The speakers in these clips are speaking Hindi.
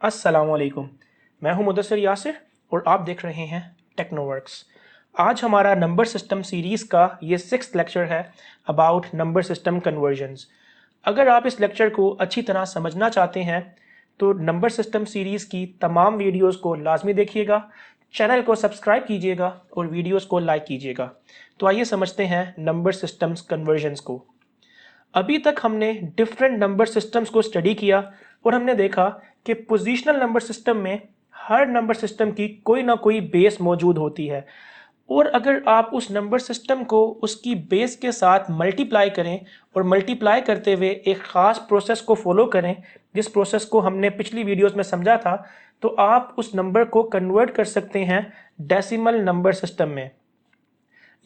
अस्सलामुअलैकुम। मैं हूं मुदस्सिर यासिर और आप देख रहे हैं टेक्नोवर्क्स। आज हमारा नंबर सिस्टम सीरीज़ का ये 6th लेक्चर है अबाउट नंबर सिस्टम कन्वर्जन्स। अगर आप इस लेक्चर को अच्छी तरह समझना चाहते हैं तो नंबर सिस्टम सीरीज़ की तमाम वीडियोस को लाजमी देखिएगा, चैनल को सब्सक्राइब कीजिएगा और वीडियोस को लाइक कीजिएगा। तो आइए समझते हैं नंबर सिस्टम्स कन्वर्जन्स को। अभी तक हमने डिफरेंट नंबर सिस्टम्स को स्टडी किया और हमने देखा कि पोजिशनल नंबर सिस्टम में हर नंबर सिस्टम की कोई ना कोई बेस मौजूद होती है और अगर आप उस नंबर सिस्टम को उसकी बेस के साथ मल्टीप्लाई करें और मल्टीप्लाई करते हुए एक ख़ास प्रोसेस को फॉलो करें, जिस प्रोसेस को हमने पिछली वीडियोस में समझा था, तो आप उस नंबर को कन्वर्ट कर सकते हैं डेसिमल नंबर सिस्टम में।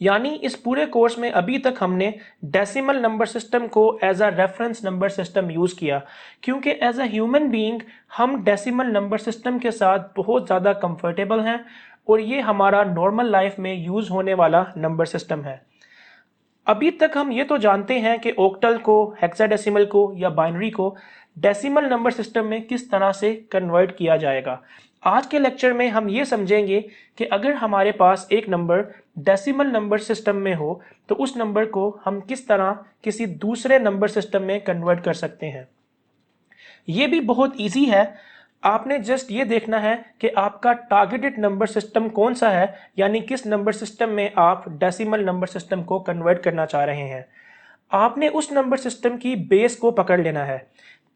यानी इस पूरे कोर्स में अभी तक हमने डेसिमल नंबर सिस्टम को as a reference number system use किया, क्योंकि एज अ ह्यूमन बीइंग हम डेसिमल नंबर सिस्टम के साथ बहुत ज़्यादा कंफर्टेबल हैं और ये हमारा नॉर्मल लाइफ में यूज़ होने वाला नंबर सिस्टम है। अभी तक हम ये तो जानते हैं कि ऑक्टल को, हेक्साडेसिमल को या बाइनरी को डेसिमल नंबर सिस्टम में किस तरह से कन्वर्ट किया जाएगा। आज के लेक्चर में हम ये समझेंगे कि अगर हमारे पास एक नंबर डेसिमल नंबर सिस्टम में हो तो उस नंबर को हम किस तरह किसी दूसरे नंबर सिस्टम में कन्वर्ट कर सकते हैं। ये भी बहुत ईजी है। आपने जस्ट ये देखना है कि आपका टारगेटेड नंबर सिस्टम कौन सा है, यानी किस नंबर सिस्टम में आप डेसिमल नंबर सिस्टम को कन्वर्ट करना चाह रहे हैं। आपने उस नंबर सिस्टम की बेस को पकड़ लेना है,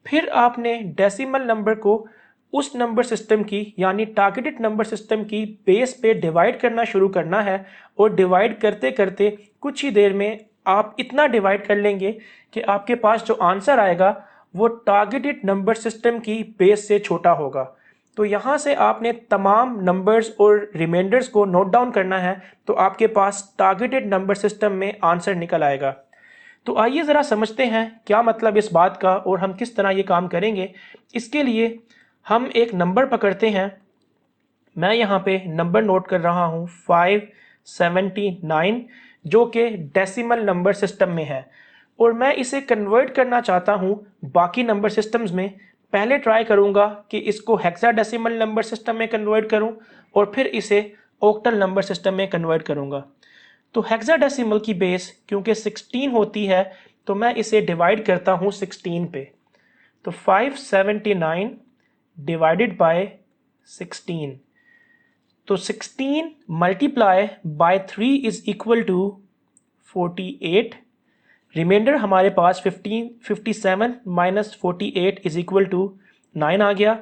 फिर आपने डेसिमल नंबर को उस नंबर सिस्टम की यानी टारगेटेड नंबर सिस्टम की बेस पे डिवाइड करना शुरू करना है और डिवाइड करते करते कुछ ही देर में आप इतना डिवाइड कर लेंगे कि आपके पास जो आंसर आएगा वो टारगेटेड नंबर सिस्टम की बेस से छोटा होगा। तो यहाँ से आपने तमाम नंबर्स और रिमाइंडर्स को नोट डाउन करना है, तो आपके पास टारगेटेड नंबर सिस्टम में आंसर निकल आएगा। तो आइए ज़रा समझते हैं क्या मतलब इस बात का और हम किस तरह ये काम करेंगे। इसके लिए हम एक नंबर पकड़ते हैं। मैं यहाँ पे नंबर नोट कर रहा हूँ 579, जो कि डेसिमल नंबर सिस्टम में है और मैं इसे कन्वर्ट करना चाहता हूँ बाकी नंबर सिस्टम्स में। पहले ट्राई करूँगा कि इसको हेक्साडेसिमल नंबर सिस्टम में कन्वर्ट करूँ और फिर इसे ऑक्टल नंबर सिस्टम में कन्वर्ट करूँगा। तो हेक्साडेसिमल की बेस क्योंकि 16 होती है तो मैं इसे डिवाइड करता हूँ 16 पे। तो 579 डिवाइडेड बाय 16, तो 16 multiply by 3 is equal to 48। Remainder हमारे पास 57 माइनस 48 इज इक्वल टू 9 आ गया।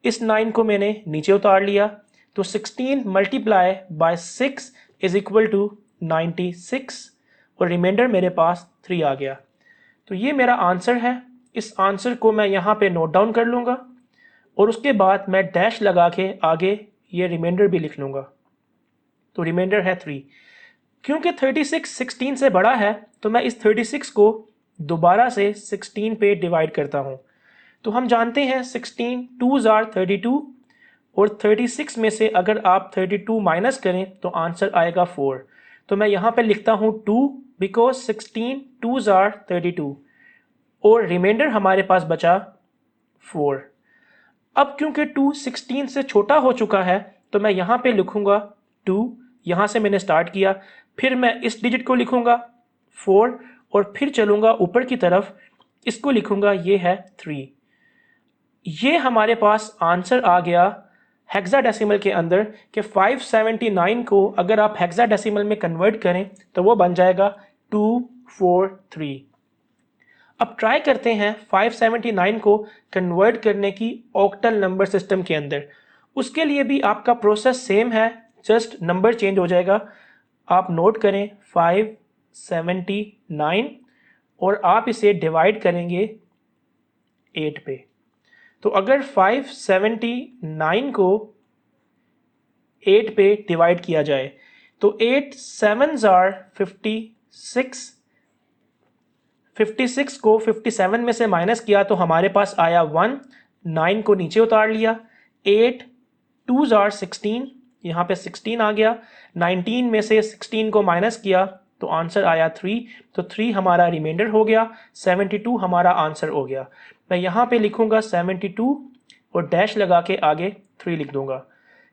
इस 9 को मैंने नीचे उतार लिया, तो 16 multiply by 6 is equal to 96 और रिमाइंडर मेरे पास 3 आ गया। तो ये मेरा आंसर है। इस आंसर को मैं यहाँ पे नोट डाउन कर लूँगा और उसके बाद मैं डैश लगा के आगे ये रिमाइंडर भी लिख लूँगा। तो रिमाइंडर है 3। क्योंकि 36 16 से बड़ा है तो मैं इस 36 को दोबारा से 16 पे डिवाइड करता हूँ। तो हम जानते हैं 16 2s आर 32 और 36 में से अगर आप 32 माइनस करें तो आंसर आएगा 4। तो मैं यहाँ पे लिखता हूँ 2 बिकॉज 16 2s आर 32 और रिमाइंडर हमारे पास बचा 4। अब क्योंकि 2 16 से छोटा हो चुका है तो मैं यहाँ पे लिखूँगा 2, यहाँ से मैंने स्टार्ट किया, फिर मैं इस डिजिट को लिखूँगा 4 और फिर चलूँगा ऊपर की तरफ, इसको लिखूँगा ये है 3। ये हमारे पास आंसर आ गया हेक्साडेसिमल के अंदर कि 579 को अगर आप हेक्साडेसिमल में कन्वर्ट करें तो वो बन जाएगा 243। अब ट्राई करते हैं 579 को कन्वर्ट करने की ऑक्टल नंबर सिस्टम के अंदर। उसके लिए भी आपका प्रोसेस सेम है, जस्ट नंबर चेंज हो जाएगा। आप नोट करें 579 और आप इसे डिवाइड करेंगे 8 पे। तो अगर 579 को 8 पे डिवाइड किया जाए तो 8 7s आर 56, 56 को 57 में से माइनस किया तो हमारे पास आया 1, 9 को नीचे उतार लिया, 8 2s आर 16, यहाँ पे 16 आ गया, 19 में से 16 को माइनस किया तो आंसर आया 3। तो 3 हमारा रिमाइंडर हो गया, 72 हमारा आंसर हो गया। मैं यहाँ पे लिखूँगा 72 और डैश लगा के आगे 3 लिख दूंगा।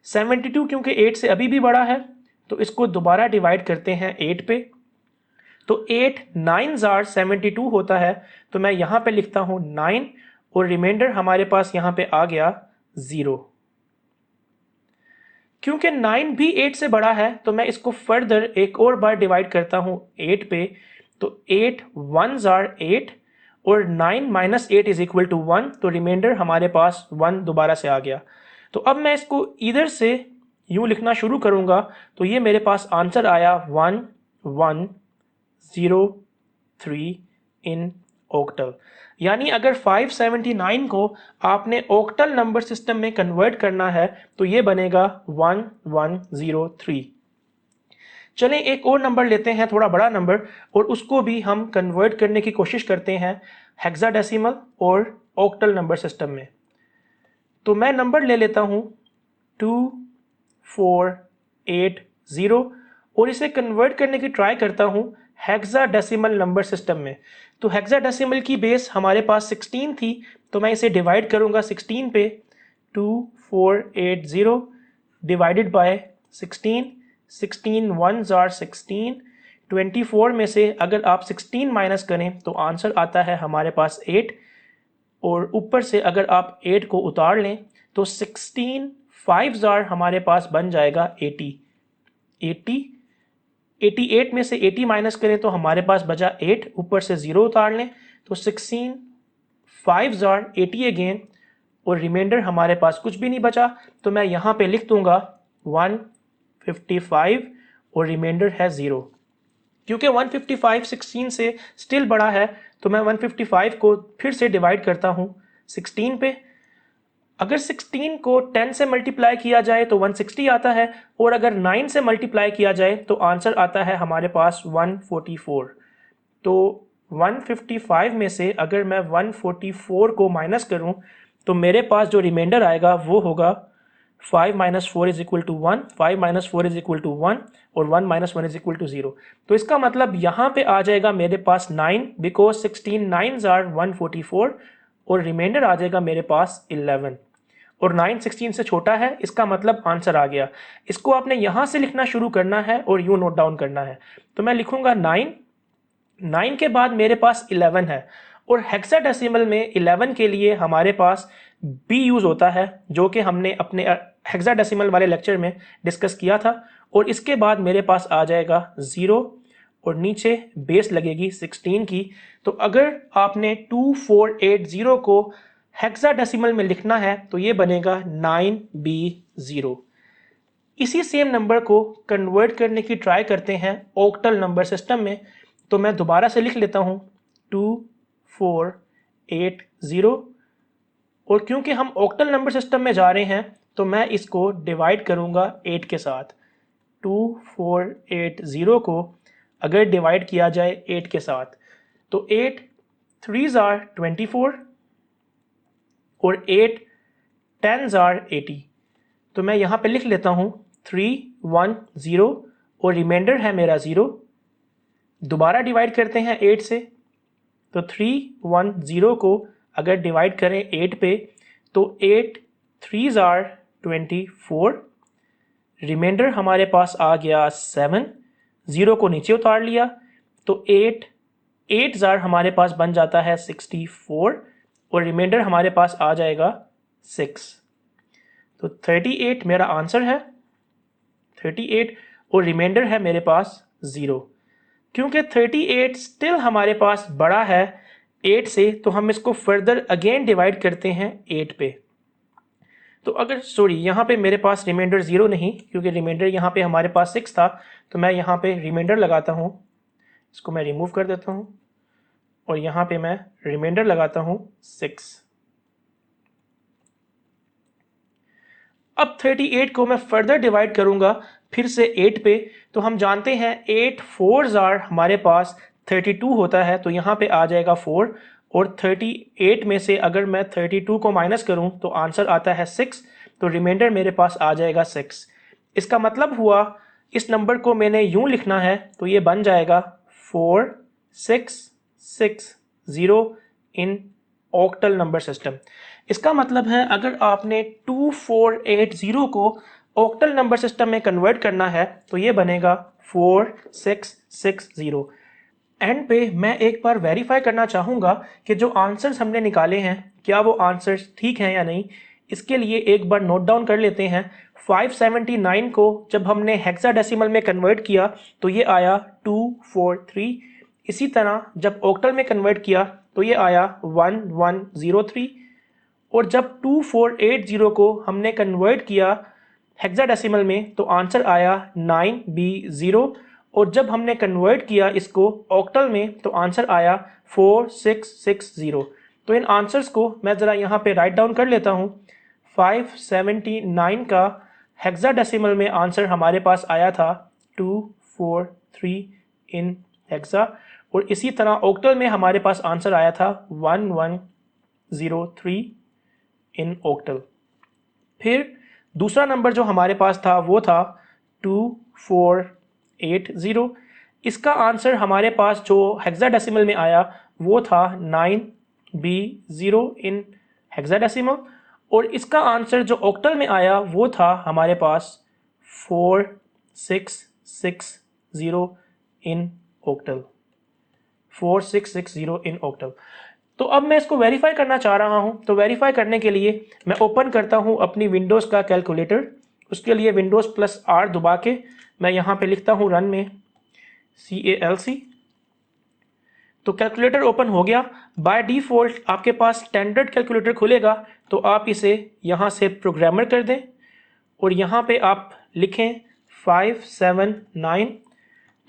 72 क्योंकि 8 से अभी भी बड़ा है तो इसको दोबारा डिवाइड करते हैं 8 पे। तो 8 9s are 72 होता है, तो मैं यहाँ पे लिखता हूँ 9 और रिमाइंडर हमारे पास यहाँ पे आ गया 0। क्योंकि 9 भी 8 से बड़ा है तो मैं इसको फर्दर एक और बार डिवाइड करता हूँ 8 पे। तो 8 1s are 8 और 9 माइनस 8 इज इक्वल टू 1, तो रिमाइंडर हमारे पास 1 दोबारा से आ गया। तो अब मैं इसको इधर से यूं लिखना शुरू करूंगा तो ये मेरे पास आंसर आया 1 1 0 3 इन ऑक्टल। यानी अगर 579 को आपने ऑक्टल नंबर सिस्टम में कन्वर्ट करना है तो ये बनेगा 1103। चलें एक और नंबर लेते हैं, थोड़ा बड़ा नंबर, और उसको भी हम कन्वर्ट करने की कोशिश करते हैं हेक्साडेसिमल और ऑक्टल नंबर सिस्टम में। तो मैं नंबर ले लेता हूँ 2480 और इसे कन्वर्ट करने की ट्राई करता हूँ हेक्साडेसिमल नंबर सिस्टम में। तो हेक्साडेसिमल की बेस हमारे पास 16 थी, तो मैं इसे डिवाइड करूँगा 16 पे। 2480 डिवाइडेड बाय 16, 16 1s are 16। 24 में से अगर आप 16 माइनस करें तो आंसर आता है हमारे पास 8, और ऊपर से अगर आप 8 को उतार लें तो 16 5s are हमारे पास बन जाएगा 80। 88 में से 80 माइनस करें तो हमारे पास बचा 8, ऊपर से 0 उतार लें तो 16 5s are 80 अगेन, और रिमाइंडर हमारे पास कुछ भी नहीं बचा, तो मैं यहाँ पे लिख दूंगा 155 और रिमाइंडर है 0। क्योंकि 155 16 से स्टिल बड़ा है तो मैं 155 को फिर से डिवाइड करता हूँ 16 पे। अगर 16 को 10 से मल्टीप्लाई किया जाए तो 160 आता है, और अगर 9 से मल्टीप्लाई किया जाए तो आंसर आता है हमारे पास 144। तो 155 में से अगर मैं 144 को माइनस करूं तो मेरे पास जो रिमाइंडर आएगा वो होगा 5 minus 4 is equal to 1, 5 minus 4 is equal to 1 और 1 माइनस 1 इज इक्वल टू 0। तो इसका मतलब यहाँ पे आ जाएगा मेरे पास 9, बिकॉज 16 9s are 144, और रिमाइंडर आ जाएगा मेरे पास 11, और 9 16 से छोटा है, इसका मतलब आंसर आ गया। इसको आपने यहाँ से लिखना शुरू करना है और यूँ नोट डाउन करना है। तो मैं लिखूँगा 9 के बाद मेरे पास 11 है, और हेक्साडेसिमल में 11 के लिए हमारे पास बी यूज़ होता है, जो कि हमने अपने हेक्साडेसिमल वाले लेक्चर में डिस्कस किया था। और इसके बाद मेरे पास आ जाएगा 0 और नीचे बेस लगेगी 16 की। तो अगर आपने 2480 को हेक्साडेसिमल में लिखना है तो ये बनेगा 9B0। इसी सेम नंबर को कन्वर्ट करने की ट्राई करते हैं ऑक्टल नंबर सिस्टम में। तो मैं दोबारा से लिख लेता हूँ 2480, और क्योंकि हम ऑक्टल नंबर सिस्टम में जा रहे हैं तो मैं इसको डिवाइड करूँगा 8 के साथ। 2480 को अगर डिवाइड किया जाए 8 के साथ तो 8 3s are 24 और 8 10s are 80। तो मैं यहाँ पे लिख लेता हूँ 310 और रिमाइंडर है मेरा 0। दोबारा डिवाइड करते हैं 8 से, तो 310 को अगर डिवाइड करें 8 पे तो 8 3s are 24, रिमाइंडर हमारे पास आ गया 7, 0 को नीचे उतार लिया तो 8 8s are हमारे पास बन जाता है 64, और रिमाइंडर हमारे पास आ जाएगा 6। तो 38 मेरा आंसर है, 38, और रिमाइंडर है मेरे पास 0। क्योंकि 38 स्टिल हमारे पास बड़ा है 8 से, तो हम इसको फर्दर अगेन डिवाइड करते हैं 8 पे। तो अगर यहाँ पे मेरे पास रिमाइंडर 0 नहीं, क्योंकि रिमाइंडर यहाँ पे हमारे पास 6 था, तो मैं यहाँ पे रिमाइंडर लगाता हूँ, इसको मैं रिमूव कर देता हूँ और यहाँ पे मैं रिमाइंडर लगाता हूँ 6। अब 38 को मैं फर्दर डिवाइड करूँगा फिर से 8 पे। तो हम जानते हैं 8 4s are हमारे पास 32 होता है, तो यहाँ पे आ जाएगा 4, और 38 में से अगर मैं 32 को माइनस करूं तो आंसर आता है 6, तो रिमाइंडर मेरे पास आ जाएगा 6। इसका मतलब हुआ इस नंबर को मैंने यूं लिखना है तो ये बन जाएगा 4660 इन ऑक्टल नंबर सिस्टम। इसका मतलब है अगर आपने 2480 को ऑक्टल नंबर सिस्टम में कन्वर्ट करना है तो ये बनेगा 4660। एंड पे मैं एक बार वेरीफाई करना चाहूँगा कि जो आंसर्स हमने निकाले हैं क्या वो आंसर्स ठीक हैं या नहीं। इसके लिए एक बार नोट डाउन कर लेते हैं। 579 को जब हमने हेक्साडेसिमल में कन्वर्ट किया तो ये आया 243। इसी तरह जब ऑक्टल में कन्वर्ट किया तो ये आया 1103। और जब 2480 को हमने कन्वर्ट किया हेक्साडेसिमल में तो आंसर आया 9B0। और जब हमने कन्वर्ट किया इसको ऑक्टल में तो आंसर आया 4660। तो इन आंसर्स को मैं ज़रा यहाँ पे राइट डाउन कर लेता हूँ। 579 का हेक्साडेसिमल में आंसर हमारे पास आया था 243 इन हेक्सा, और इसी तरह ऑक्टल में हमारे पास आंसर आया था 1103 इन ऑक्टल। फिर दूसरा नंबर जो हमारे पास था वो था 2480। इसका आंसर हमारे पास जो हेक्साडेसिमल में आया वो था 9B0 इन हेक्साडेसिमल, और इसका आंसर जो ऑक्टल में आया वो था हमारे पास 4660 इन ऑक्टल। 4660 इन ऑक्टल। तो अब मैं इसको वेरीफाई करना चाह रहा हूं, तो वेरीफाई करने के लिए मैं ओपन करता हूं अपनी विंडोज़ का कैलकुलेटर। उसके लिए विंडोज़ +R दबा के मैं यहाँ पे लिखता हूं रन में CALC। तो कैलकुलेटर ओपन हो गया। बाय डिफ़ॉल्ट आपके पास स्टैंडर्ड कैलकुलेटर खुलेगा, तो आप इसे यहाँ से प्रोग्रामर कर दें और यहाँ पे आप लिखें 579।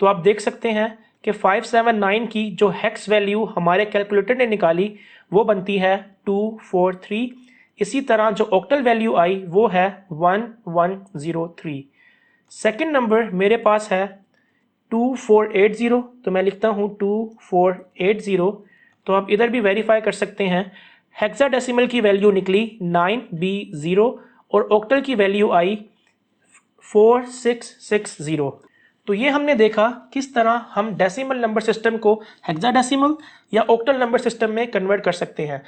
तो आप देख सकते हैं कि 579 की जो हेक्स वैल्यू हमारे कैलकुलेटर ने निकाली वो बनती है 243। इसी तरह जो ऑक्टल वैल्यू आई वो है 1103। सेकंड नंबर मेरे पास है 2480, तो मैं लिखता हूँ 2480। तो आप इधर भी वेरीफाई कर सकते हैं। हेक्साडेसिमल की वैल्यू निकली 9B0 और ऑक्टल की वैल्यू आई 4660। तो ये हमने देखा किस तरह हम डेसिमल नंबर सिस्टम को हेक्साडेसिमल या ऑक्टल नंबर सिस्टम में कन्वर्ट कर सकते हैं।